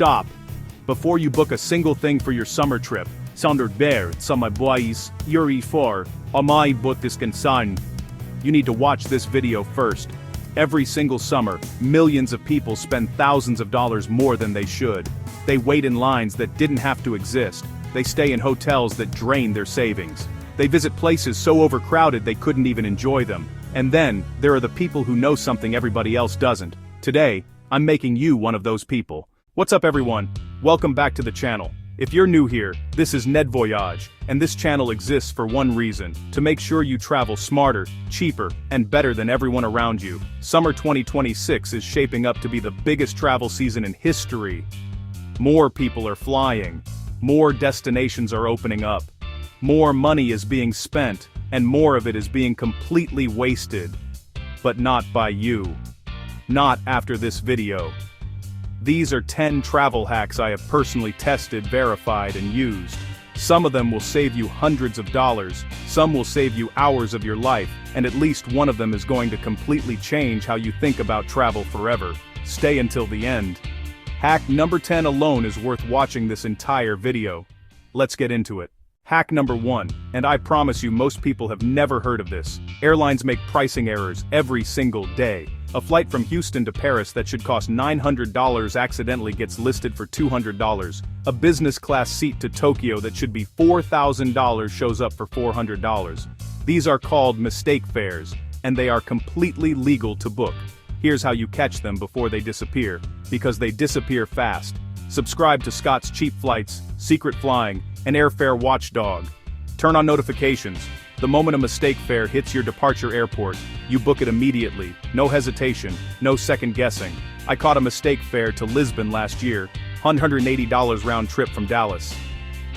stop. Before you book a single thing for your summer trip, Sonderbear, sama boys, Yuri for, amai botiskansan. You need to watch this video first. Every single summer, millions of people spend thousands of dollars more than they should. They wait in lines that didn't have to exist. They stay in hotels that drain their savings. They visit places so overcrowded they couldn't even enjoy them. And then, there are the people who know something everybody else doesn't. Today, I'm making you one of those people. What's up everyone? Welcome back to the channel. If you're new here, this is Ned Voyage, and this channel exists for one reason, to make sure you travel smarter, cheaper, and better than everyone around you. Summer 2026 is shaping up to be the biggest travel season in history. More people are flying. More destinations are opening up. More money is being spent, and more of it is being completely wasted. But not by you. Not after this video. These are 10 travel hacks I have personally tested, verified, and used. Some of them will save you hundreds of dollars, some will save you hours of your life, and at least one of them is going to completely change how you think about travel forever. Stay until the end. Hack number 10 alone is worth watching this entire video. Let's get into it. Hack number 1, and I promise you most people have never heard of this. Airlines make pricing errors every single day. A flight from Houston to Paris that should cost $900 accidentally gets listed for $200. A business class seat to Tokyo that should be $4,000 shows up for $400. These are called mistake fares, and they are completely legal to book. Here's how you catch them before they disappear, because they disappear fast. Subscribe to Scott's Cheap Flights, Secret Flying, and Airfare Watchdog. Turn on notifications. The moment a mistake fare hits your departure airport, you book it immediately, no hesitation, no second guessing. I caught a mistake fare to Lisbon last year, $180 round trip from Dallas.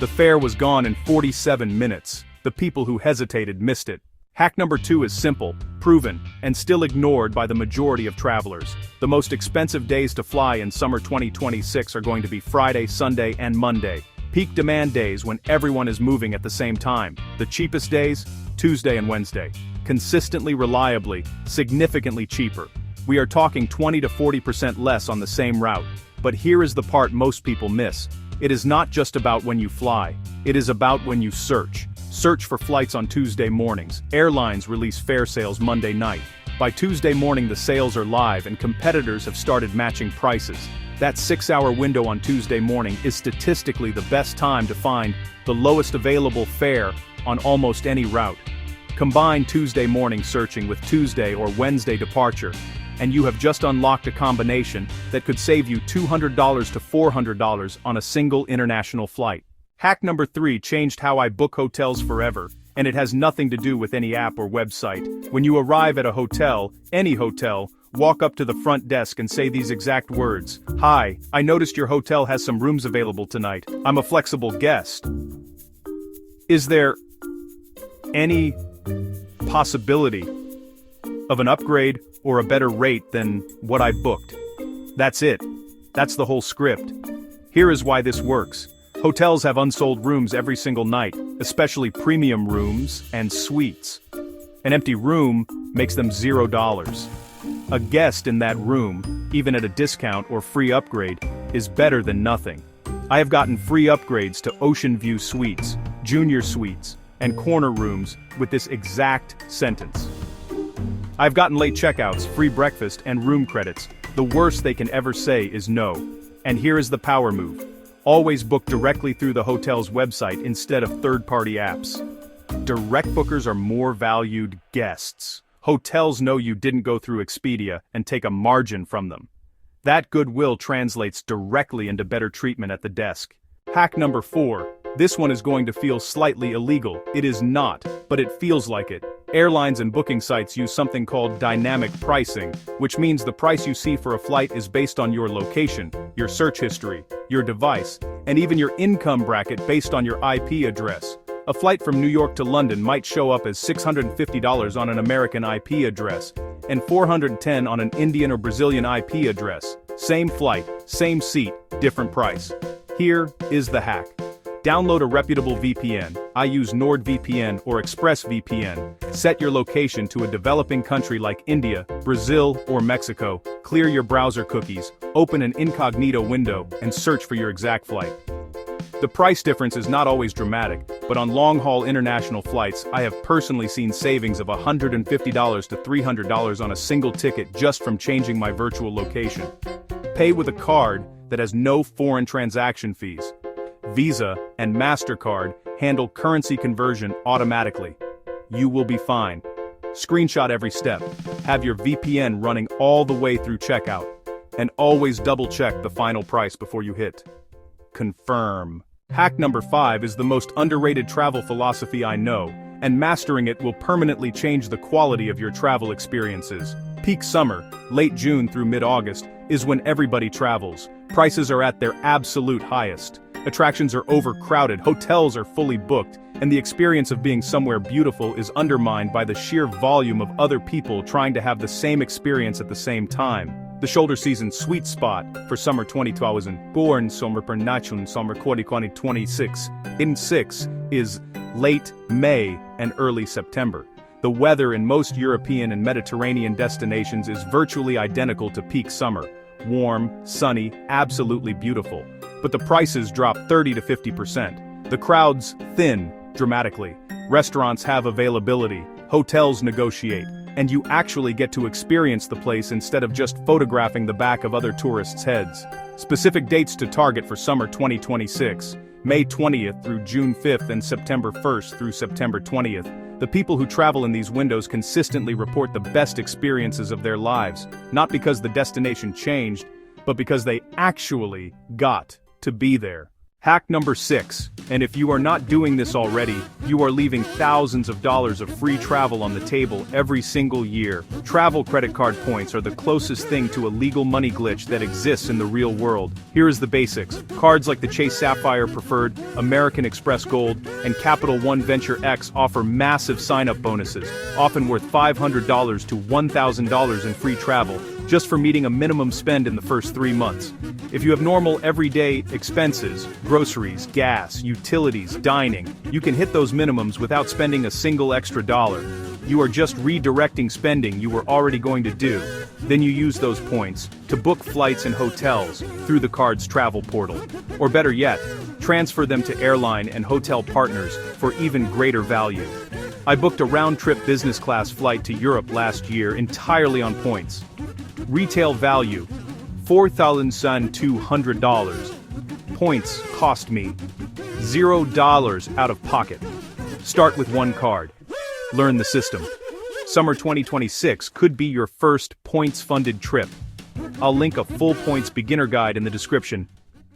The fare was gone in 47 minutes. The people who hesitated missed it. Hack number 2 is simple, proven, and still ignored by the majority of travelers. The most expensive days to fly in summer 2026 are going to be Friday, Sunday, and Monday. Peak demand days when everyone is moving at the same time. The cheapest days, Tuesday and Wednesday. Consistently, reliably, significantly cheaper. We are talking 20 to 40% less on the same route. But here is the part most people miss. It is not just about when you fly. It is about when you search. Search for flights on Tuesday mornings. Airlines release fare sales Monday night. By Tuesday morning the sales are live and competitors have started matching prices. That 6-hour window on Tuesday morning is statistically the best time to find the lowest available fare on almost any route. Combine Tuesday morning searching with Tuesday or Wednesday departure, and you have just unlocked a combination that could save you $200 to $400 on a single international flight. Hack number 3 changed how I book hotels forever, and it has nothing to do with any app or website. When you arrive at a hotel, any hotel, walk up to the front desk and say these exact words. "Hi, I noticed your hotel has some rooms available tonight. I'm a flexible guest. Is there any possibility of an upgrade or a better rate than what I booked?" That's it. That's the whole script. Here is why this works. Hotels have unsold rooms every single night, especially premium rooms and suites. An empty room makes them $0. A guest in that room, even at a discount or free upgrade, is better than nothing. I have gotten free upgrades to ocean view suites, junior suites, and corner rooms with this exact sentence. I've gotten late checkouts, free breakfast, and room credits. The worst they can ever say is no. And here is the power move. Always book directly through the hotel's website instead of third-party apps. Direct bookers are more valued guests. Hotels know you didn't go through Expedia and take a margin from them. That goodwill translates directly into better treatment at the desk. Hack number 4. This one is going to feel slightly illegal. It is not, but it feels like it. Airlines and booking sites use something called dynamic pricing, which means the price you see for a flight is based on your location, your search history, your device, and even your income bracket based on your IP address. A flight from New York to London might show up as $650 on an American IP address, and $410 on an Indian or Brazilian IP address. Same flight, same seat, different price. Here is the hack. Download a reputable VPN. I use NordVPN or ExpressVPN. Set your location to a developing country like India, Brazil, or Mexico. Clear your browser cookies, open an incognito window, and search for your exact flight. The price difference is not always dramatic, but on long-haul international flights, I have personally seen savings of $150 to $300 on a single ticket just from changing my virtual location. Pay with a card that has no foreign transaction fees. Visa and MasterCard handle currency conversion automatically. You will be fine. Screenshot every step. Have your VPN running all the way through checkout. And always double-check the final price before you hit confirm. Hack number 5 is the most underrated travel philosophy I know, and mastering it will permanently change the quality of your travel experiences. Peak summer, late June through mid-August, is when everybody travels. Prices are at their absolute highest. Attractions are overcrowded, hotels are fully booked, and the experience of being somewhere beautiful is undermined by the sheer volume of other people trying to have the same experience at the same time. The shoulder season sweet spot for summer 2020 born summer per nachun summer 2026 in 6 is late May and early September. The weather in most European and Mediterranean destinations is virtually identical to peak summer. Warm, sunny, absolutely beautiful. But the prices drop 30 to 50%. The crowds thin dramatically. Restaurants have availability, hotels negotiate, and you actually get to experience the place instead of just photographing the back of other tourists' heads. Specific dates to target for summer 2026, May 20th through June 5th and September 1st through September 20th. The people who travel in these windows consistently report the best experiences of their lives, not because the destination changed, but because they actually got to be there. Hack number 6, and if you are not doing this already, you are leaving thousands of dollars of free travel on the table every single year. Travel credit card points are the closest thing to a legal money glitch that exists in the real world. Here is the basics. Cards like the Chase Sapphire Preferred, American Express Gold, and Capital One Venture X offer massive sign-up bonuses, often worth $500 to $1,000 in free travel, just for meeting a minimum spend in the first 3 months. If you have normal everyday expenses, groceries, gas, utilities, dining, you can hit those minimums without spending a single extra dollar. You are just redirecting spending you were already going to do. Then you use those points to book flights and hotels through the card's travel portal. Or better yet, transfer them to airline and hotel partners for even greater value. I booked a round-trip business class flight to Europe last year entirely on points. Retail value, $4,200. Points cost me $0 out of pocket. Start with one card. Learn the system. Summer 2026 could be your first points-funded trip. I'll link a full points beginner guide in the description.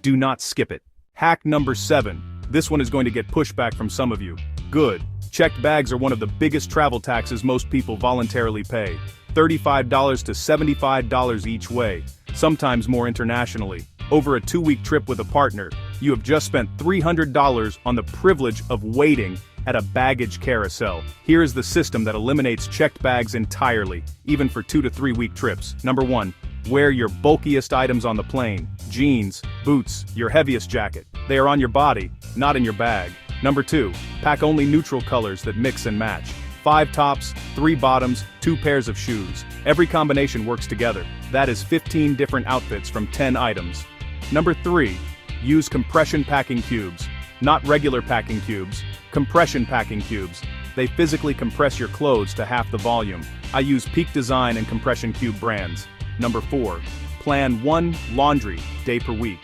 Do not skip it. Hack number 7. This one is going to get pushback from some of you. Good. Checked bags are one of the biggest travel taxes most people voluntarily pay. $35 to $75 each way, sometimes more internationally. Over a 2-week trip with a partner, you have just spent $300 on the privilege of waiting at a baggage carousel. Here is the system that eliminates checked bags entirely, even for 2 to 3 week trips. Number 1. Wear your bulkiest items on the plane. Jeans, boots, your heaviest jacket. They are on your body, not in your bag. Number 2. Pack only neutral colors that mix and match. 5 tops, 3 bottoms, 2 pairs of shoes. Every combination works together. That is 15 different outfits from 10 items. Number 3. Use compression packing cubes. Not regular packing cubes, compression packing cubes. They physically compress your clothes to half the volume. I use Peak Design and Compression Cube brands. Number 4. Plan 1 laundry day per week.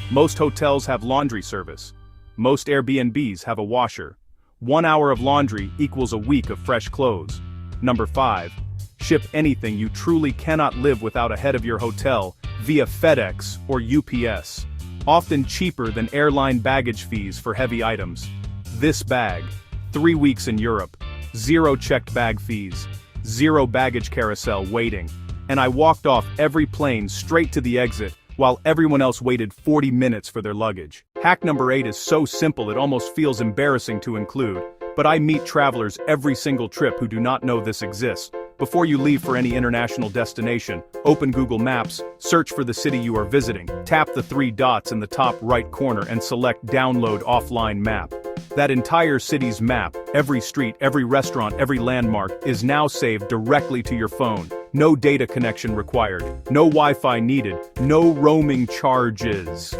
Most hotels have laundry service. Most Airbnbs have a washer. 1 hour of laundry equals a week of fresh clothes. Number 5. Ship anything you truly cannot live without ahead of your hotel via FedEx or UPS. Often cheaper than airline baggage fees for heavy items. This bag, 3 weeks in Europe, 0 checked bag fees, 0 baggage carousel waiting, and I walked off every plane straight to the exit while everyone else waited 40 minutes for their luggage. Hack number 8 is so simple it almost feels embarrassing to include, but I meet travelers every single trip who do not know this exists. Before you leave for any international destination, open Google Maps, search for the city you are visiting, tap the 3 dots in the top right corner and select Download Offline Map. That entire city's map, every street, every restaurant, every landmark, is now saved directly to your phone. No data connection required, no Wi-Fi needed, no roaming charges.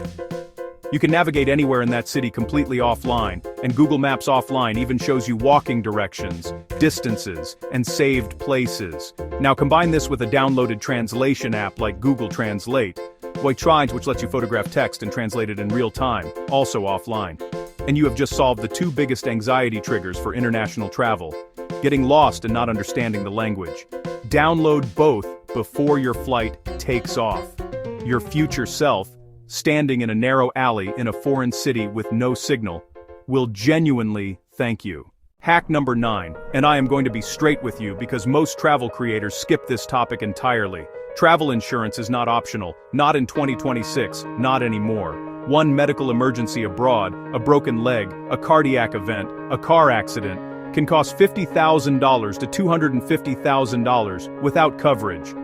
You can navigate anywhere in that city completely offline, and Google Maps Offline even shows you walking directions, distances, and saved places. Now combine this with a downloaded translation app like Google Translate, which lets you photograph text and translate it in real time, also offline. And you have just solved the 2 biggest anxiety triggers for international travel: getting lost and not understanding the language. Download both before your flight takes off. Your future self, standing in a narrow alley in a foreign city with no signal, will genuinely thank you. Hack number 9, and I am going to be straight with you because most travel creators skip this topic entirely. Travel insurance is not optional, not in 2026, not anymore. One medical emergency abroad, a broken leg, a cardiac event, a car accident, can cost $50,000 to $250,000 without coverage.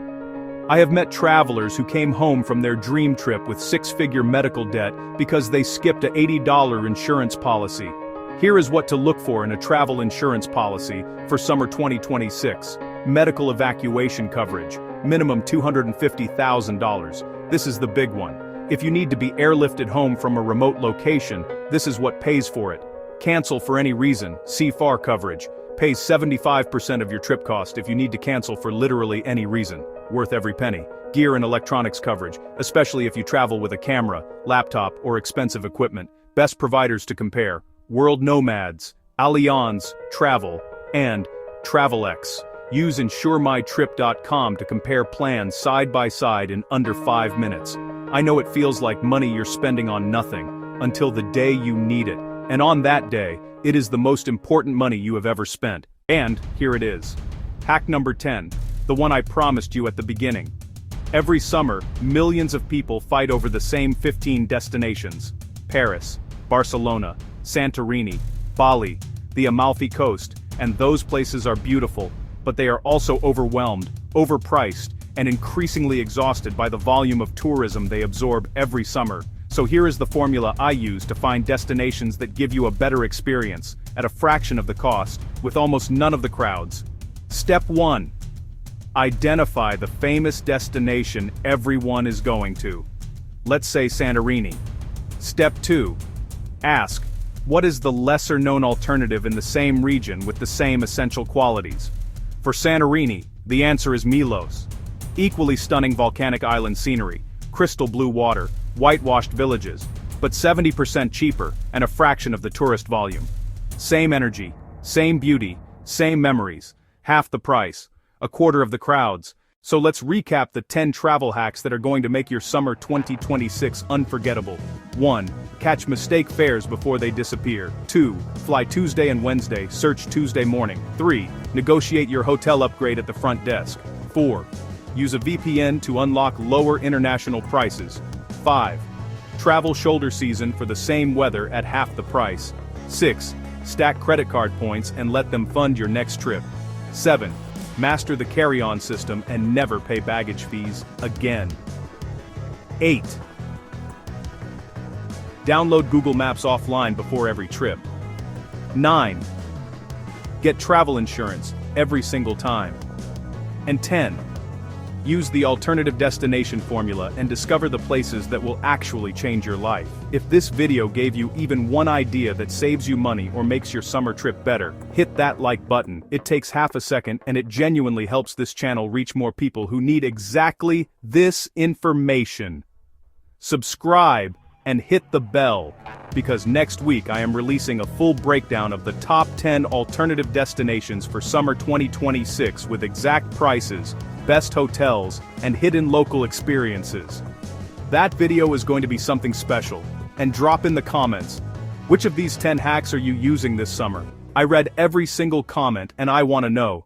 I have met travelers who came home from their dream trip with 6-figure medical debt because they skipped a $80 insurance policy. Here is what to look for in a travel insurance policy for summer 2026. Medical evacuation coverage, minimum $250,000. This is the big one. If you need to be airlifted home from a remote location, this is what pays for it. Cancel for any reason, CFAR coverage, pays 75% of your trip cost if you need to cancel for literally any reason, worth every penny. Gear and electronics coverage, especially if you travel with a camera, laptop, or expensive equipment. Best providers to compare: World Nomads, Allianz Travel, and TravelX. Use InsureMyTrip.com to compare plans side by side in under 5 minutes. I know it feels like money you're spending on nothing, until the day you need it. And on that day, it is the most important money you have ever spent. And here it is. Hack number 10, the one I promised you at the beginning. Every summer, millions of people fight over the same 15 destinations: Paris, Barcelona, Santorini, Bali, the Amalfi Coast, and those places are beautiful, but they are also overwhelmed, overpriced, and increasingly exhausted by the volume of tourism they absorb every summer. So here is the formula I use to find destinations that give you a better experience, at a fraction of the cost, with almost none of the crowds. Step 1. Identify the famous destination everyone is going to. Let's say Santorini. Step 2. Ask, what is the lesser-known alternative in the same region with the same essential qualities? For Santorini, the answer is Milos. Equally stunning volcanic island scenery, crystal blue water, whitewashed villages, but 70% cheaper and a fraction of the tourist volume. Same energy, same beauty, same memories, half the price, a quarter of the crowds. So let's recap the 10 travel hacks that are going to make your summer 2026 unforgettable. 1. Catch mistake fares before they disappear. 2. Fly Tuesday and Wednesday, search Tuesday morning. 3. Negotiate your hotel upgrade at the front desk. 4. Use a VPN to unlock lower international prices. 5. Travel shoulder season for the same weather at half the price. 6. Stack credit card points and let them fund your next trip. 7. Master the carry-on system and never pay baggage fees again. 8. Download Google Maps offline before every trip. 9. Get travel insurance every single time. And 10. Use the alternative destination formula and discover the places that will actually change your life. If this video gave you even one idea that saves you money or makes your summer trip better, hit that like button. It takes half a second and it genuinely helps this channel reach more people who need exactly this information. Subscribe and hit the bell, because next week I am releasing a full breakdown of the top 10 alternative destinations for summer 2026 with exact prices, best hotels, and hidden local experiences. That video is going to be something special, and drop in the comments, which of these 10 hacks are you using this summer? I read every single comment and I want to know.